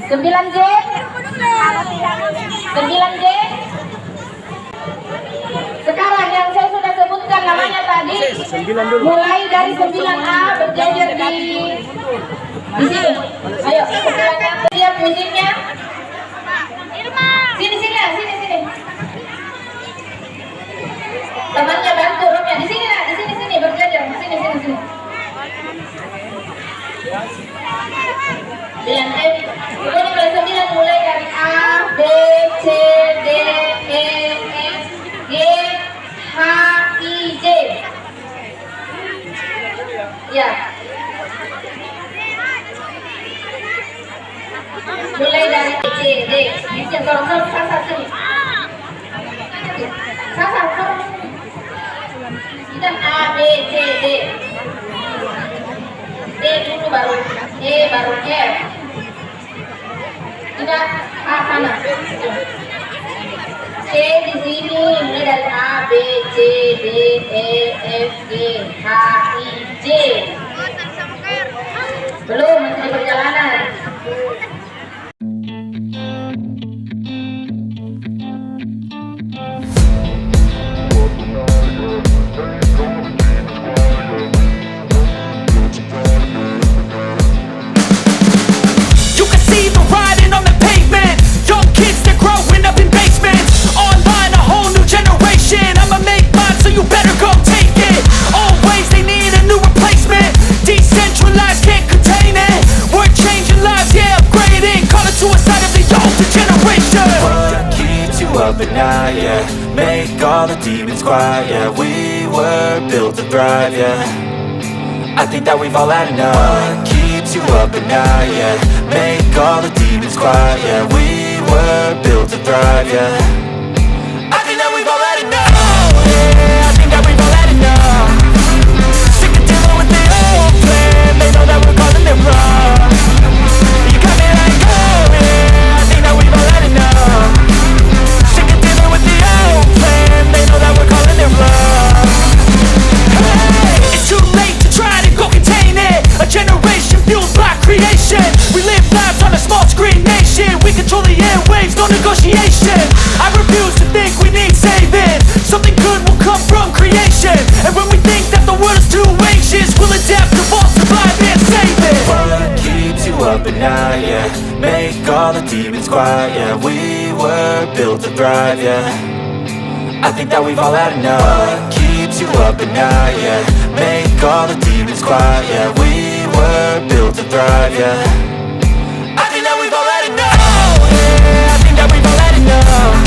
9J. 9J. Sekarang yang saya sudah sebutkan namanya tadi, mulai dari 9A berjajar di sini. Ayo, 9A siap musiknya. Sini. Temannya bantu Romnya di sini berjajar, sini. 9 pokoknya mulai 9 mulai dari A, B, C, D, E, F, G, H, I, J. Ya. Mulai dari C, D. Bisa tolong sasar sini. Sasar. Kita A, B, C, D. D dulu baru E baru F. Kita A sana. C di sini mulai dari A, B, C, D, E, F, G, H, I, J. Belum, masih di perjalanan. Up at night, yeah. Make all the demons quiet, yeah. We were built to thrive, yeah. I think that we've all had enough. What keeps you up at night, yeah. Make all the demons quiet, yeah. We were built to thrive, yeah. I think that we've all had enough. Yeah, I think that we've all had enough. Sick of dealing with the old plan. They know that we're calling it wrong. You got me like, oh yeah. I think that we've all had enough. They know that we're calling it love. Hey, it's too late to try to go contain it. A generation fueled by creation. We live lives on a small screen nation. We control the airwaves, no negotiation. I refuse to think we need saving. Something good will come from creation. And when we think that the world is too anxious, we'll adapt, evolve, survive and save it. What keeps you up at night, yeah. Make all the demons quiet, yeah. We were built to thrive, yeah. I think that we've all had enough. What keeps you up at night, yeah. Make all the demons quiet, yeah. We were built to thrive, yeah. I think that we've all had enough. Yeah, I think that we've all had enough.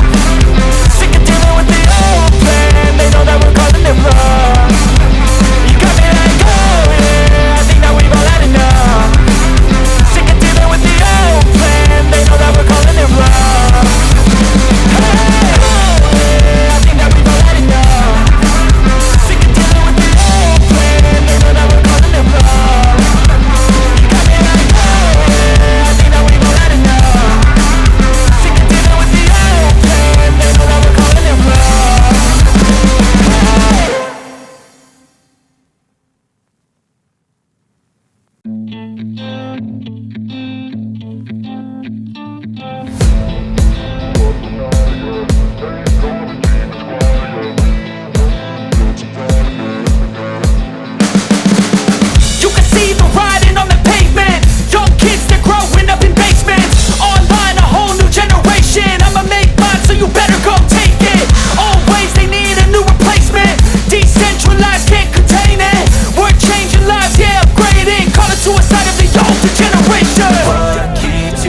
Sick of dealing with the old plan. They know that we're calling it wrong. You got me like, oh yeah. I think that we've all had enough. Sick of dealing with the old plan. They know that we're calling it wrong.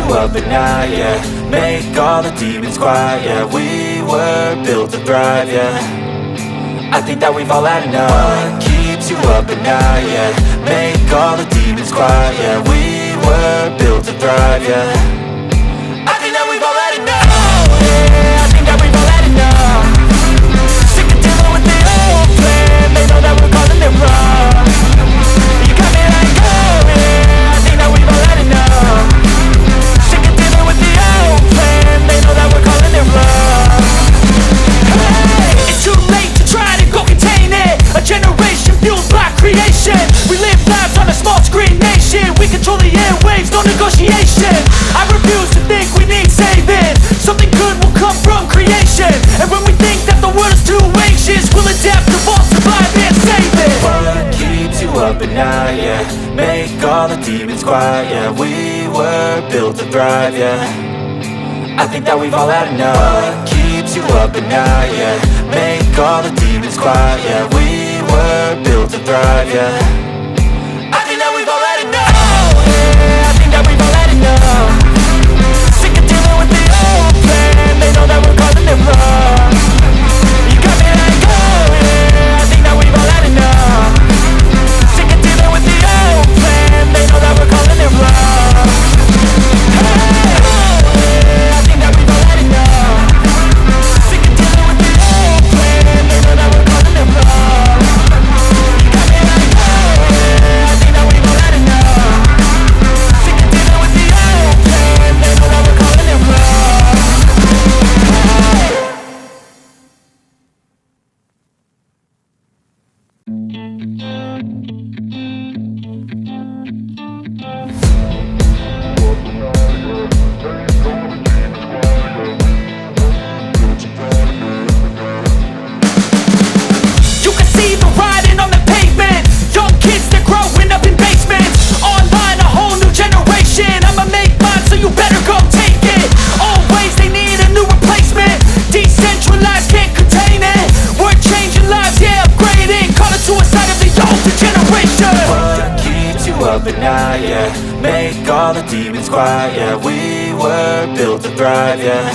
Up at night, yeah. Make all the demons quiet, yeah. We were built to thrive, yeah. I think that we've all had enough. What keeps you up at night, yeah. Make all the demons quiet, yeah. We were built to thrive, yeah. I think that we've all had enough. Yeah, I think that we've all had enough. Sick of dealing with the old plan. They know that we're calling it wrong. You got me like, oh yeah. I think that we've all had enough. They know that we're calling it love. Hey, it's too late to try to go contain it. A generation fueled by creation. We live lives on a small screen nation. We control the airwaves, no negotiation. quiet, yeah. We were built to thrive, yeah. I think that we've all had enough. What keeps you up at night, yeah? Make all the demons quiet, yeah. We were built to thrive, yeah. I think that we've all had enough, yeah. I think that we've all had enough. Sick of dealing with the old plan. They know that we're calling it wrong. You got me like, oh yeah. I think that we've all had enough. Sick of dealing with the old plan. They know that we're calling it wrong. Hey, oh yeah. I think that we've all had enough. Sick of dealing with the old plan. They know that we're calling it wrong. You got me like, oh yeah. I think that we've all had enough. Sick of dealing with the old plan. They know that we're calling it wrong. You can see the writing on the pavement. Young kids, they're growing up in basements. Online, a whole new generation. I'ma make mine, so you better go take it. Always, they need a new replacement. Decentralized, can't contain it. We're changing lives, yeah, upgrading. Call it suicide of the older generation. What keeps you up at night, yeah? Make all the demons quiet, yeah. We were built to thrive, yeah.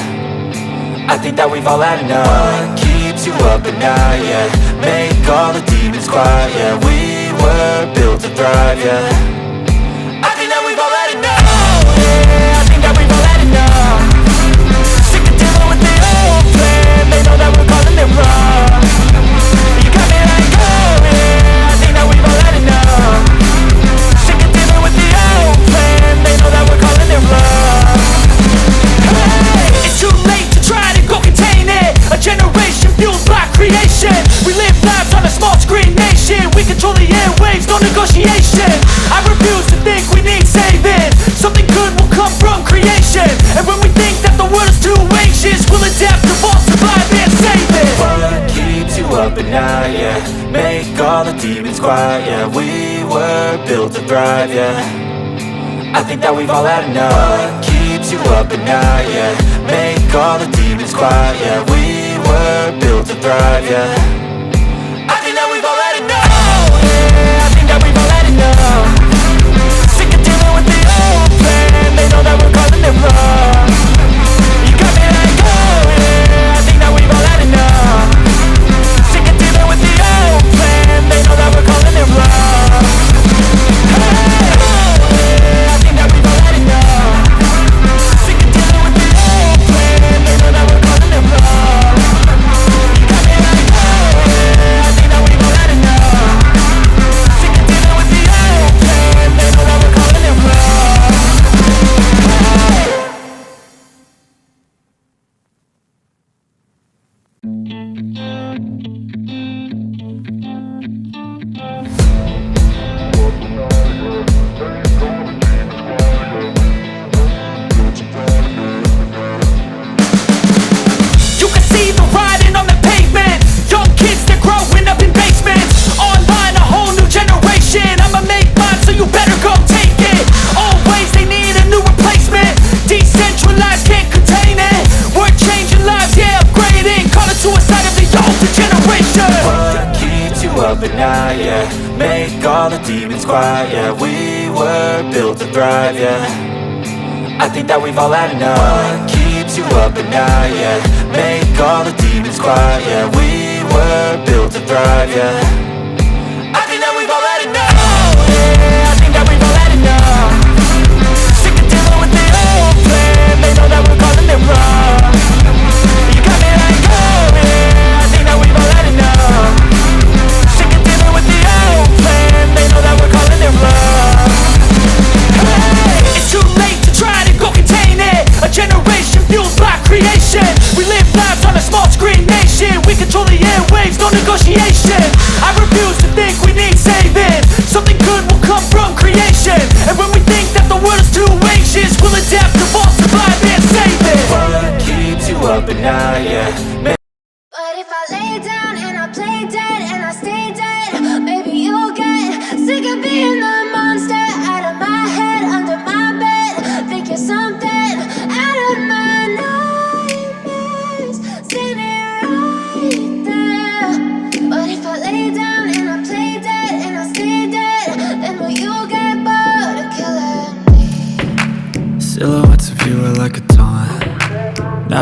I think that we've all had enough. What keeps you up at night, yeah? Make all the demons quiet, yeah. We were built to thrive, yeah. I think that we've all had enough, yeah. I think that we've all had enough. Sick of dealing with the old plan. They know that we're calling it wrong. You got me like, oh yeah. I think that we've all had enough. Sick of dealing with the old plan. They know that we're calling it wrong. Hey, it's too late to try to go contain it. A generation fueled by creation. We live lives on a small screen nation. We control the airwaves, no negotiation. I refuse to think we need saving. Something good will come from creation. And when we think that the world is too anxious, we'll adapt, evolve, survive and save it. What keeps you up at night, yeah? Make all the demons quiet, yeah. We were built to thrive, yeah. I think that we've all had enough. What keeps you up at night, yeah? Make all the demons quiet, yeah. We were built to thrive, yeah. I think that we've all had enough, yeah. I think that we've all had enough. Sick of dealing with the old plan. They know that we're calling it wrong. You got me like, oh yeah. I think that we've all had enough. Sick of dealing with the old plan. They know that we're calling it wrong. Hey, oh yeah. I think that we've all had enough. Sick of dealing with the old plan. They know that we're calling it wrong. You got me like, oh yeah. I think that we've all had enough. Sick of dealing with the old plan. They know that we're calling it wrong. Hey. You can see the writing on the pavement. Young kids, they're growing up in basements. Online, a whole new generation. I'ma make mine, so you better go take it. Always, they need a new replacement. Decentralized, can't contain it. We're changing lives, yeah, upgrading. Call it suicide of the older generation. What keeps you up at night, yeah? Make all the demons quiet, yeah. We were built to thrive, yeah. I think that we've all had enough. What keeps you up at night, yeah? Make all the demons quiet, yeah. We were built to thrive, yeah. I think that we've all had enough, yeah. I think that we've all had enough. Sick of dealing with the old plan. They know that we're calling it wrong. You got me like, oh yeah. I think that we've all had enough. Sick of dealing with the old plan. They know that we're calling it wrong. Hey, it's too late to try to go contain it. A generation fueled by creation. We live lives on a small screen nation. We control the airwaves, no negotiation. I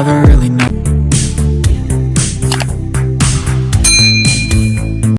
never really know